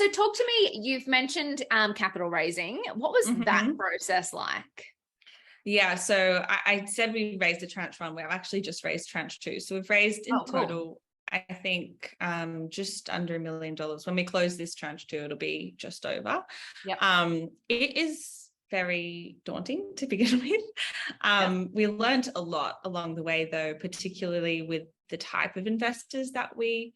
So talk to me, you've mentioned capital raising. What was that process like? Yeah, so I said we raised a tranche one. We've actually just raised tranche two. So we've raised in total, I think, just under $1 million. When we close this tranche two, it'll be just over. Yep. It is very daunting to begin with. We learned a lot along the way, though, particularly with the type of investors that we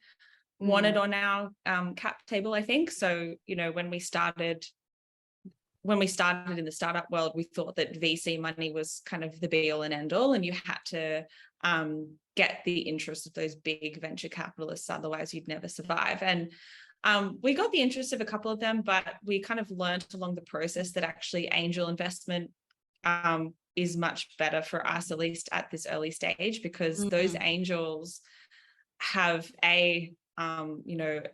wanted on our cap table, I think. So, when we started in the startup world, we thought that VC money was kind of the be all and end all, and you had to get the interest of those big venture capitalists, otherwise you'd never survive. And we got the interest of a couple of them, but we kind of learned along the process that actually angel investment is much better for us, at least at this early stage, because those angels have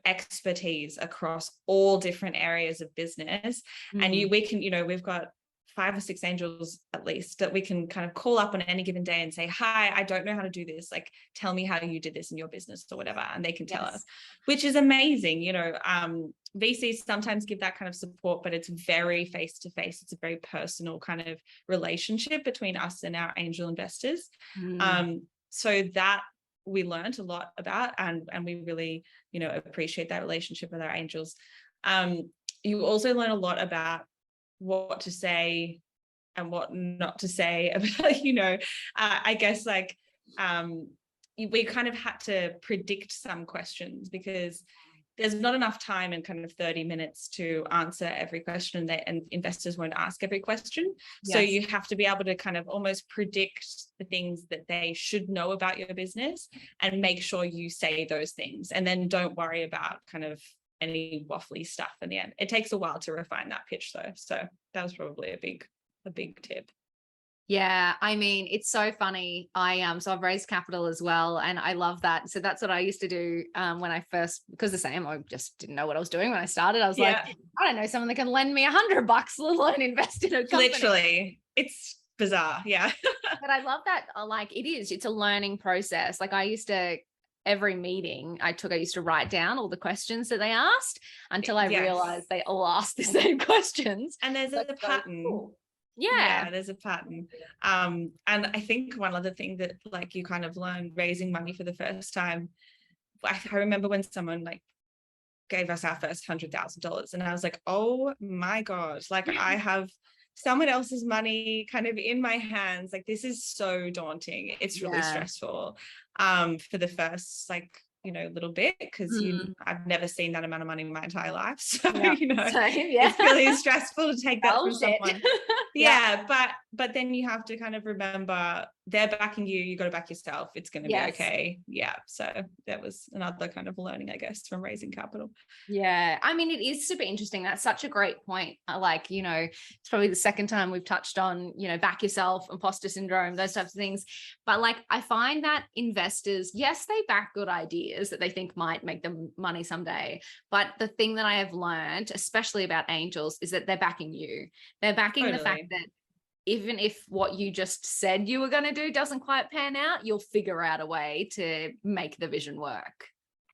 expertise across all different areas of business. And we've got 5 or 6 angels at least that we can kind of call up on any given day and say, hi, I don't know how to do this. Like, tell me how you did this in your business or whatever. And they can tell us, which is amazing. VCs sometimes give that kind of support, but it's very face-to-face. It's a very personal kind of relationship between us and our angel investors. So that we learned a lot about, and we really, appreciate that relationship with our angels. You also learn a lot about what to say and what not to say about, I guess we kind of had to predict some questions because there's not enough time in kind of 30 minutes to answer every question, and investors won't ask every question. Yes. So you have to be able to kind of almost predict the things that they should know about your business and make sure you say those things, and then don't worry about kind of any waffly stuff in the end. It takes a while to refine that pitch though. So that was probably a big tip. Yeah, I mean, it's so funny. So I've raised capital as well, and I love that. So that's what I used to do when I first, because the same, I just didn't know what I was doing when I started. I was like, I don't know, someone that can lend me $100, let alone invest in a company. Literally, it's bizarre. Yeah. But I love that. It's a learning process. Like I used to, every meeting I used to write down all the questions that they asked until I realized they all asked the same questions. And there's a pattern. Cool. Yeah, there's a pattern. And I think one other thing that you kind of learn raising money for the first time, I remember when someone gave us our first $100,000, and I was like, oh my God, I have someone else's money kind of in my hands. This is so daunting. It's really stressful for the first little bit, because I've never seen that amount of money in my entire life. So, it's really stressful to take that from someone. But then you have to kind of remember they're backing you. You got to back yourself. It's going to be okay. Yeah. So that was another kind of learning, I guess, from raising capital. Yeah. I mean, it is super interesting. That's such a great point. It's probably the second time we've touched on, back yourself, imposter syndrome, those types of things. But I find that investors, yes, they back good ideas that they think might make them money someday. But the thing that I have learned, especially about angels, is that they're backing you. They're backing the fact that even if what you just said you were going to do doesn't quite pan out, you'll figure out a way to make the vision work.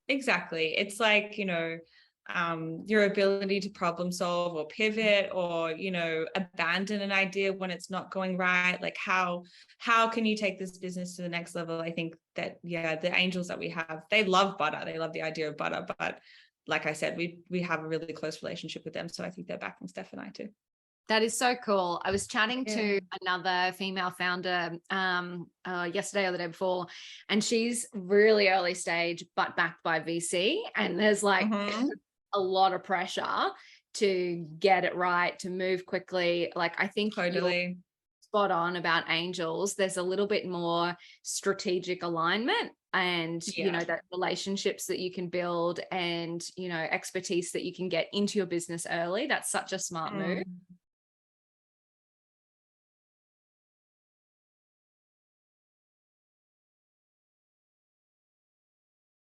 Exactly. It's your ability to problem solve or pivot or, abandon an idea when it's not going right. How can you take this business to the next level? I think that, the angels that we have, they love butter. They love the idea of butter. But like I said, we have a really close relationship with them. So I think they're backing Steph and I too. That is so cool. I was chatting to another female founder yesterday or the day before, and she's really early stage, but backed by VC. And there's a lot of pressure to get it right, to move quickly. I think totally spot on about angels. There's a little bit more strategic alignment and, that relationships that you can build and, expertise that you can get into your business early. That's such a smart move.